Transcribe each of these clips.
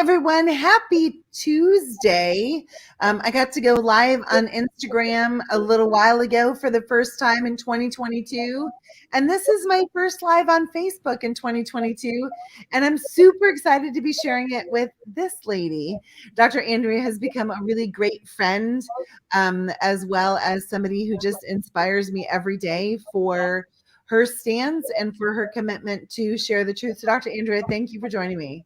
everyone. Happy Tuesday. I got to go live on Instagram a little while ago for the first time in 2022. And this is my first live on Facebook in 2022. And I'm super excited to be sharing it with this lady. Dr. Andrea has become a really great friend, as well as somebody who just inspires me every day for her stance and for her commitment to share the truth. So, Dr. Andrea, thank you for joining me.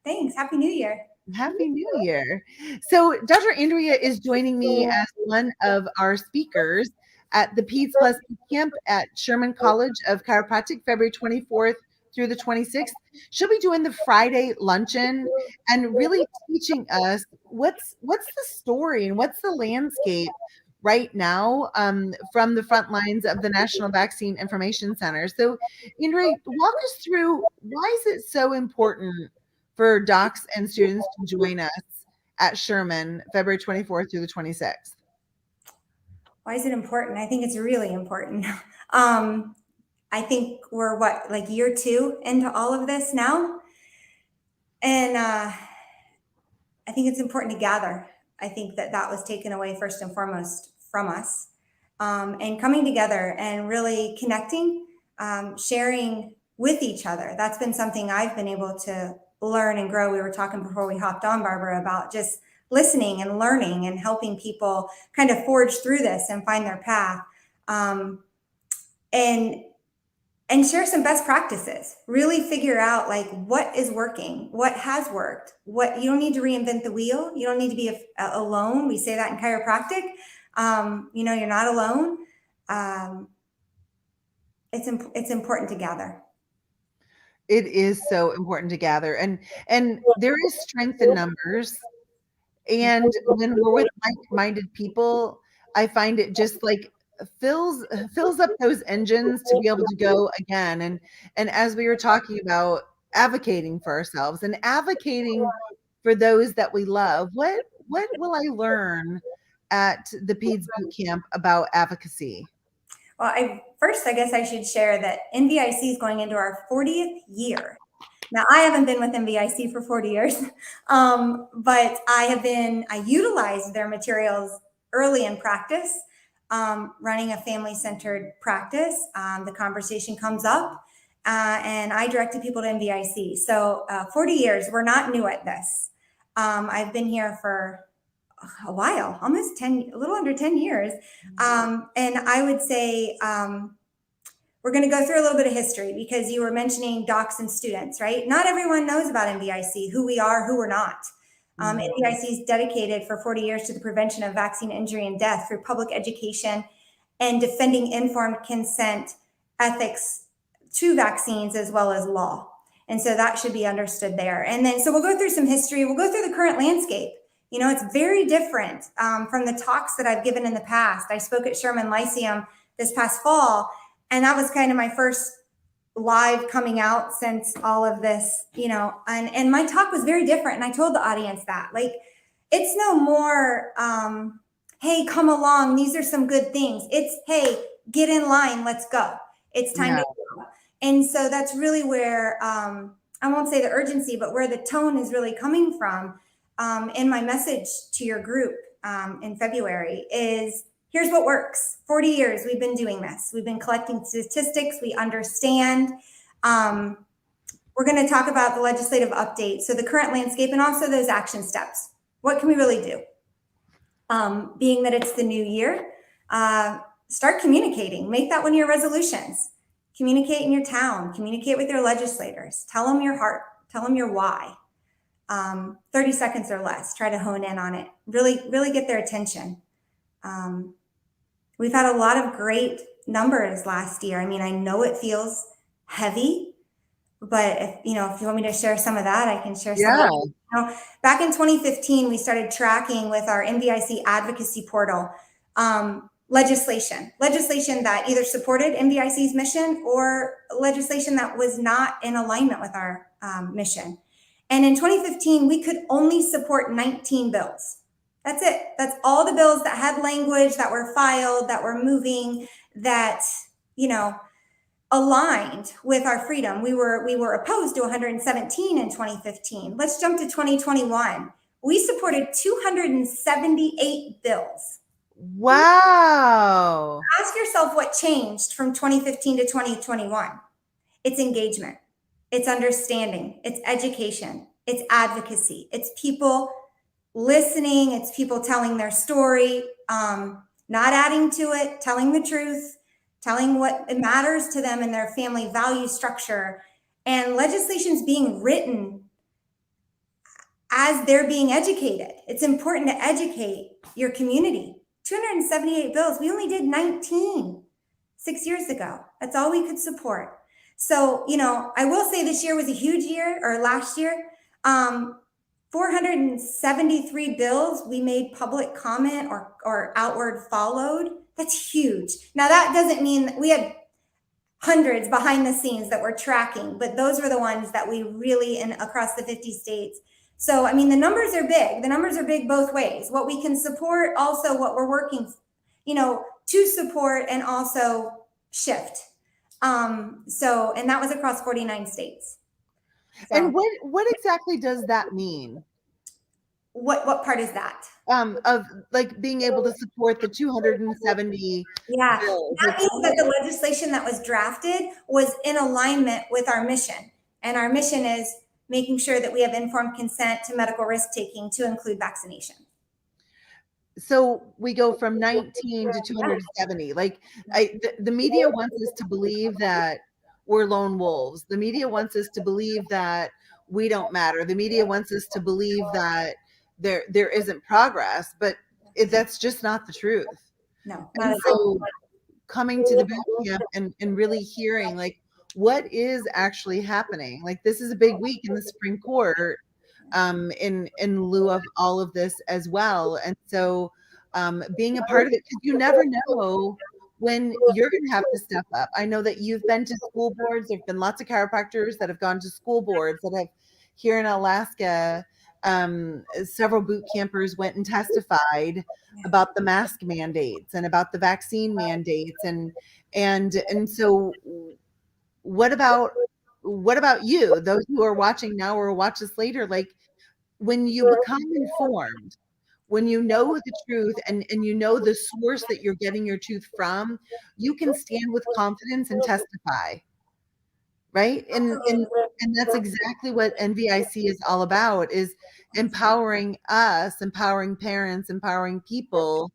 Thanks. Happy New Year. Happy New Year. So, Dr. Andrea is joining me as one of our speakers at the Peds Plus Boot Camp at Sherman College of Chiropractic, February 24th through the 26th. She'll be doing the Friday luncheon and really teaching us what's the story and what's the landscape right now from the front lines of the National Vaccine Information Center. So, Andrea, walk us through, why is it so important for docs and students to join us at Sherman February 24th through the 26th? Why is it important? I think it's really important. I think we're like year 2 into all of this now. And I think it's important to gather. I think that was taken away first and foremost from us. And coming together and really connecting, sharing with each other. That's been something I've been able to learn and grow. We were talking before we hopped on, Barbara, about just listening and learning and helping people kind of forge through this and find their path, and share some best practices. Really figure out like what is working, what has worked. What you don't need to reinvent the wheel. You don't need to be alone. We say that in chiropractic. You're not alone. It's important to gather. It is so important to gather, and there is strength in numbers. And when we're with like-minded people, I find it just like fills up those engines to be able to go again. And as we were talking about advocating for ourselves and advocating for those that we love, what will I learn at the Peds Boot Camp about advocacy? Well, I guess I should share that NVIC is going into our 40th year. Now, I haven't been with NVIC for 40 years, but I utilized their materials early in practice, running a family-centered practice. The conversation comes up, and I directed people to NVIC. So 40 years, we're not new at this. I've been here for a while, almost a little under 10 years. And I would say we're going to go through a little bit of history, because you were mentioning docs and students, right? Not everyone knows about NVIC, who we are, who we're not. NVIC is dedicated for 40 years to the prevention of vaccine injury and death through public education and defending informed consent, ethics to vaccines, as well as law. And so that should be understood there. And then, so we'll go through some history. We'll go through the current landscape. It's very different from the talks that I've given in the past. I spoke at Sherman Lyceum this past fall, and that was kind of my first live coming out since all of this, and my talk was very different. And I told the audience that, like, it's no more, hey, come along, these are some good things. It's, hey, get in line, let's go. It's time to go. And so that's really where, I won't say the urgency, but where the tone is really coming from. In my message to your group in February is, here's what works. 40 years we've been doing this. We've been collecting statistics. We understand. We're going to talk about the legislative update, so the current landscape, and also those action steps. What can we really do? Being that it's the new year, start communicating. Make that one of your resolutions. Communicate in your town. Communicate with your legislators. Tell them your heart. Tell them your why. 30 seconds or less. Try to hone in on it. Really, really get their attention. We've had a lot of great numbers last year. I mean, I know it feels heavy, but if you want me to share some of that, I can share some. Yeah. Back in 2015, we started tracking with our NVIC advocacy portal legislation that either supported NVIC's mission or legislation that was not in alignment with our mission. And in 2015, we could only support 19 bills. That's it. That's all the bills that had language, that were filed, that were moving, that, aligned with our freedom. We were opposed to 117 in 2015. Let's jump to 2021. We supported 278 bills. Wow. Ask yourself what changed from 2015 to 2021. It's engagement, it's understanding, it's education, it's advocacy, it's people listening, it's people telling their story, not adding to it, telling the truth, telling what matters to them and their family value structure, and legislation's being written as they're being educated. It's important to educate your community. 278 bills, we only did 19 6 years ago. That's all we could support. So, I will say this year was a huge year, or last year. 473 bills we made public comment or outward followed. That's huge. Now, that doesn't mean we had hundreds behind the scenes that we're tracking, but those were the ones that we really, across the 50 states. So, the numbers are big. The numbers are big both ways. What we can support, also what we're working, to support and also shift. And that was across 49 states. So, and what exactly does that mean? What part is that? Of like being able to support the 270 Yeah, bills. that means that the legislation that was drafted was in alignment with our mission. And our mission is making sure that we have informed consent to medical risk taking to include vaccination. So we go from 19 to 270. Like the media wants us to believe that we're lone wolves. The media wants us to believe that we don't matter. The media wants us to believe that there isn't progress, but that's just not the truth. No. And so coming to the boot camp and really hearing like what is actually happening. Like this is a big week in the Supreme Court in lieu of all of this as well. And so being a part of it, because you never know when you're going to have to step up. I know that you've been to school boards. There've been lots of chiropractors that have gone to school boards that have here in Alaska. Several boot campers went and testified about the mask mandates and about the vaccine mandates. And so what about you, those who are watching now or watch this later? Like when you become informed, when you know the truth and you know the source that you're getting your truth from, you can stand with confidence and testify, right? And that's exactly what NVIC is all about, is empowering us, empowering parents, empowering people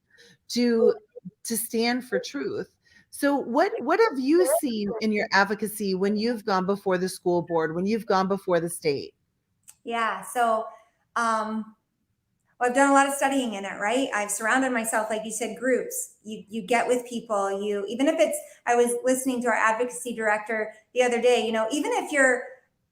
to stand for truth. So what have you seen in your advocacy when you've gone before the school board, when you've gone before the state? Yeah. So, I've done a lot of studying in it, right? I've surrounded myself, like you said, groups. You get with people. Even if it's, I was listening to our advocacy director the other day, even if you're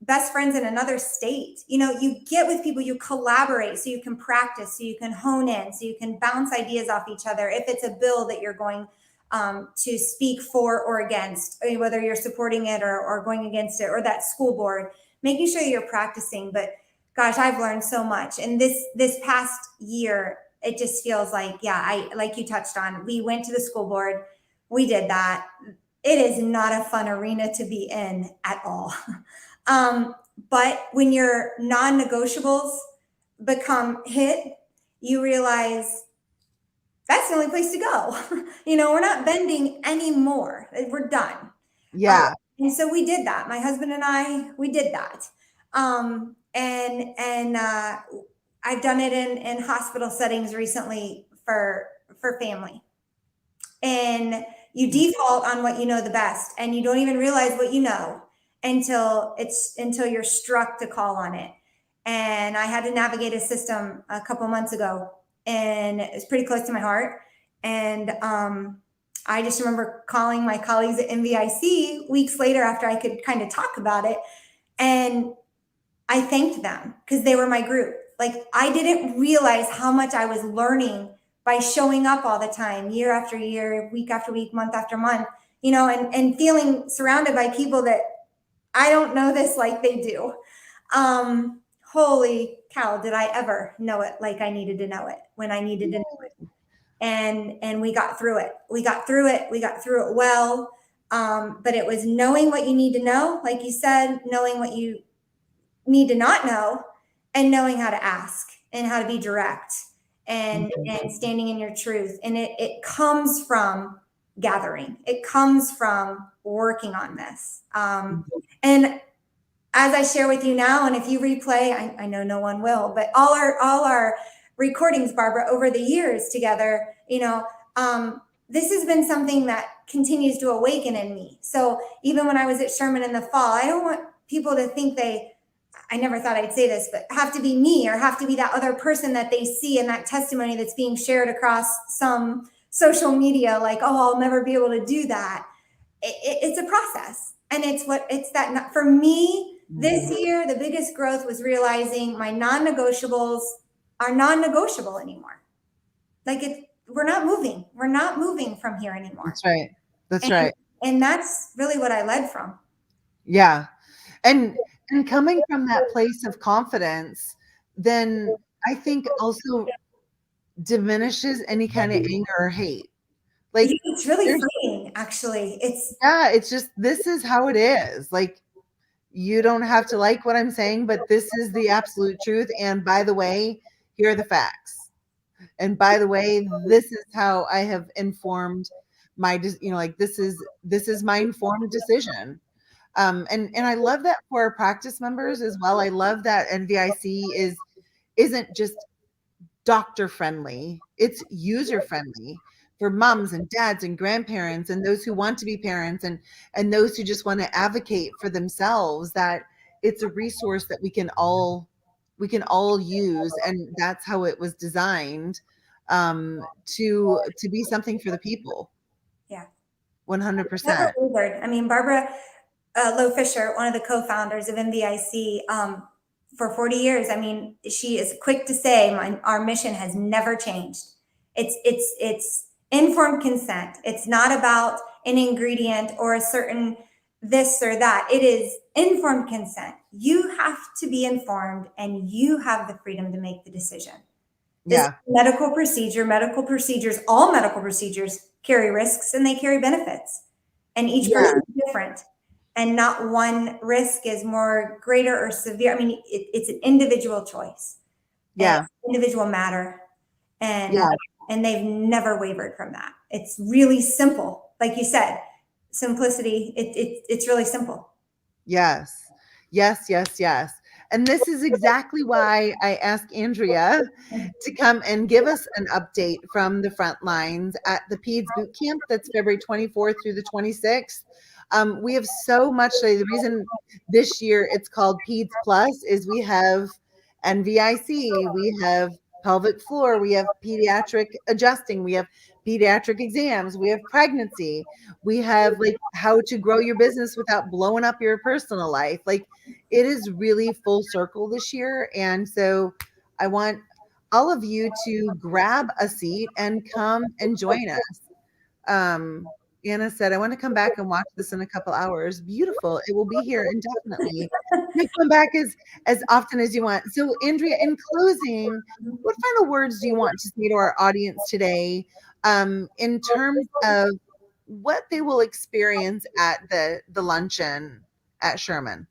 best friends in another state, you get with people, you collaborate so you can practice, so you can hone in, so you can bounce ideas off each other. If it's a bill that you're going to speak for or against, whether you're supporting it or going against it, or that school board, making sure you're practicing. But gosh, I've learned so much. And this past year, it just feels like, like you touched on, we went to the school board, we did that. It is not a fun arena to be in at all. But when your non-negotiables become hit, you realize that's the only place to go. We're not bending anymore. We're done. Yeah. And so we did that. My husband and I, we did that. And I've done it in hospital settings recently for family. And you default on what you know the best, and you don't even realize what you know until you're struck to call on it. And I had to navigate a system a couple months ago, and it's pretty close to my heart. And I just remember calling my colleagues at NVIC weeks later after I could kind of talk about it, and I thanked them because they were my group. Like, I didn't realize how much I was learning by showing up all the time, year after year, week after week, month after month, and feeling surrounded by people that I don't know this like they do. Holy cow, did I ever know it like I needed to know it when I needed to know it. And we got through it. We got through it well. But it was knowing what you need to know, like you said, knowing what you need to not know, and knowing how to ask and how to be direct and standing in your truth. And it comes from gathering. It comes from working on this. And as I share with you now, and if you replay, I know no one will, but all our recordings, Barbara, over the years together, this has been something that continues to awaken in me. So even when I was at Sherman in the fall, I don't want people to think I never thought I'd say this, but have to be me or have to be that other person that they see in that testimony that's being shared across some social media, like, oh, I'll never be able to do that. It's a process. And for me, this year, the biggest growth was realizing my non-negotiables are non-negotiable anymore. Like we're not moving. We're not moving from here anymore. That's right. That's right. And that's really what I led from. Yeah. And coming from that place of confidence, then I think also diminishes any kind of anger or hate. Like it's really freeing, actually. It's just, this is how it is. Like, you don't have to like what I'm saying, but this is the absolute truth. And by the way, here are the facts. And by the way, this is how I have informed my, this is my informed decision. And I love that for our practice members as well. I love that NVIC isn't just doctor friendly, it's user friendly for moms and dads and grandparents and those who want to be parents and those who just want to advocate for themselves, that it's a resource that we can all use. And that's how it was designed, to be something for the people. Yeah. 100%. I mean, Barbara Lowe Fisher, one of the co-founders of NVIC, for 40 years, I mean, she is quick to say our mission has never changed. It's informed consent. It's not about an ingredient or a certain this or that. It is informed consent. You have to be informed and you have the freedom to make the decision. This medical procedures, all medical procedures carry risks and they carry benefits. And each person is different. And not one risk is more greater or severe. I mean, it's an individual choice. Yeah. Individual matter. And they've never wavered from that. It's really simple. Like you said, simplicity, it's really simple. Yes. And this is exactly why I asked Andrea to come and give us an update from the front lines at the Peds Boot Camp. That's February 24th through the 26th. We have so much. The reason this year it's called Peds Plus is we have NVIC, we have pelvic floor, we have pediatric adjusting, we have pediatric exams, we have pregnancy, we have like how to grow your business without blowing up your personal life. Like, it is really full circle this year. And so I want all of you to grab a seat and come and join us. Anna said, I want to come back and watch this in a couple hours. Beautiful. It will be here indefinitely. You come back as often as you want. So, Andrea, in closing, what final words do you want to say to our audience today, in terms of what they will experience at the luncheon at Sherman?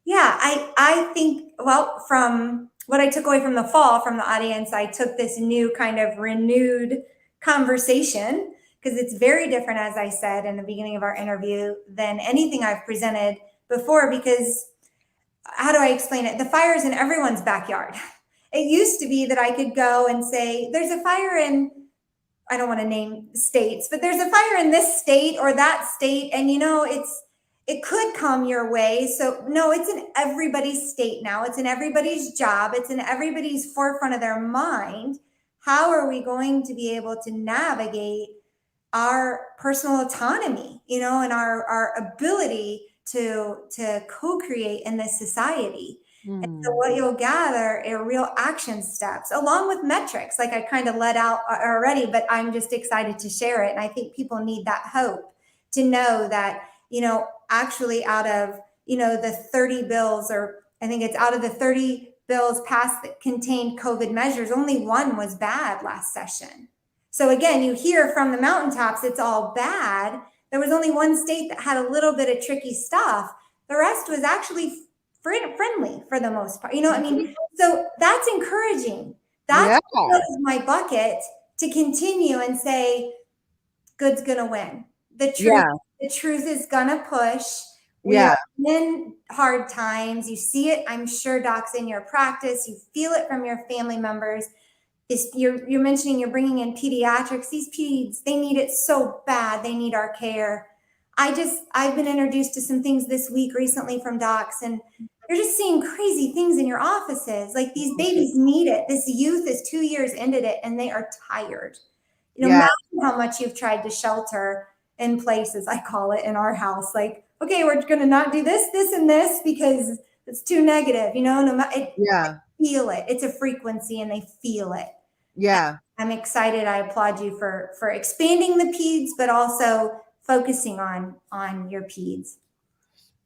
Yeah, I think, well, from what I took away from the fall from the audience, I took this new kind of renewed conversation, because it's very different, as I said in the beginning of our interview, than anything I've presented before. Because how do I explain it? The fire is in everyone's backyard. It used to be that I could go and say, there's a fire in, I don't want to name states, but there's a fire in this state or that state. And it could come your way. So no, it's in everybody's state now. It's in everybody's job. It's in everybody's forefront of their mind. How are we going to be able to navigate our personal autonomy, and our ability to co-create in this society? And so what you'll gather are real action steps along with metrics, like I kind of let out already, but I'm just excited to share it. And I think people need that hope to know that, actually out of, the 30 bills, or I think it's out of the 30 bills passed that contained COVID measures, only one was bad last session. So again, you hear from the mountaintops, it's all bad, There was only one state that had a little bit of tricky stuff. The rest was actually friendly for the most part. You know what I mean? So that's encouraging. That's Yeah. what fills my bucket to continue and say, good's gonna win. Yeah. The truth is gonna push. We Yeah. are in hard times. You see it, I'm sure, docs, in your practice. You feel it from your family members. You're mentioning you're bringing in pediatrics. These peds, they need it so bad. They need our care. I've been introduced to some things this week recently from docs, and you're just seeing crazy things in your offices. Like, these babies need it. This youth is 2 years into it, and they are tired. You know, Yeah. imagine how much you've tried to shelter in places, I call it, in our house. Like, okay, we're going to not do this, this, and this because it's too negative. You know, Yeah. feel it. It's a frequency, and they feel it. Yeah. I'm excited. I applaud you for expanding the peds, but also focusing on your peds.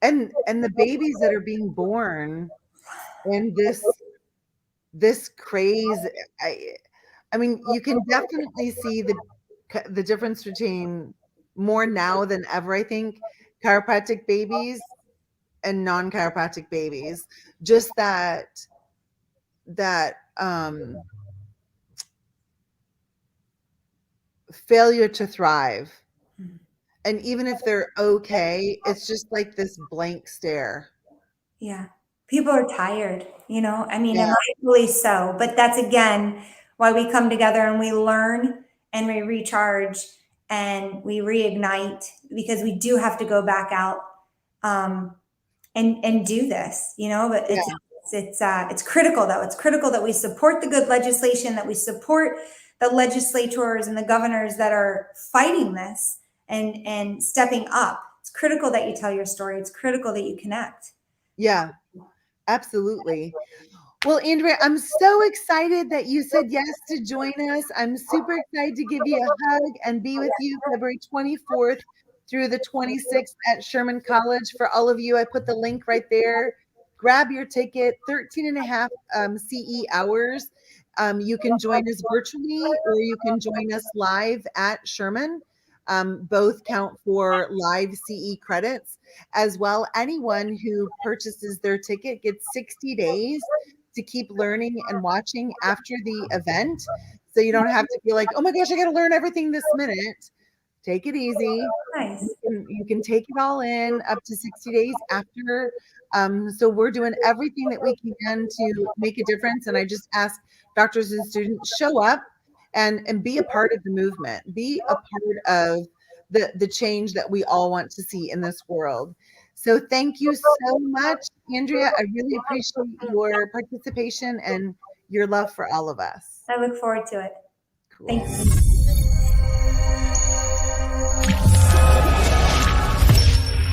And the babies that are being born in this craze, I mean, you can definitely see the difference between, more now than ever, I think, chiropractic babies and non-chiropractic babies. Just that failure to thrive. And even if they're okay, it's just like this blank stare. Yeah. People are tired, you know, I mean, Yeah. and rightfully so. But that's, again, why we come together and we learn and we recharge and we reignite, because we do have to go back out and do this, you know. But Yeah. it's critical, though. It's critical that we support the good legislation, that we support the legislators and the governors that are fighting this and stepping up. It's critical that you tell your story. It's critical that you connect. Yeah, absolutely. Well, Andrea, I'm so excited that you said yes to join us. I'm super excited to give you a hug and be with you February 24th through the 26th at Sherman College. For all of you, I put the link right there. Grab your ticket, 13 and a half CE hours. You can join us virtually, or you can join us live at Sherman. Both count for live CE credits. As well, anyone who purchases their ticket gets 60 days to keep learning and watching after the event. So you don't have to feel like, oh my gosh, I got to learn everything this minute. Take it easy. Nice. You can take it all in up to 60 days after. So we're doing everything that we can to make a difference. And I just ask doctors and students, show up and be a part of the movement. Be a part of the change that we all want to see in this world. So thank you so much, Andrea. I really appreciate your participation and your love for all of us. I look forward to it. Cool. Thank you.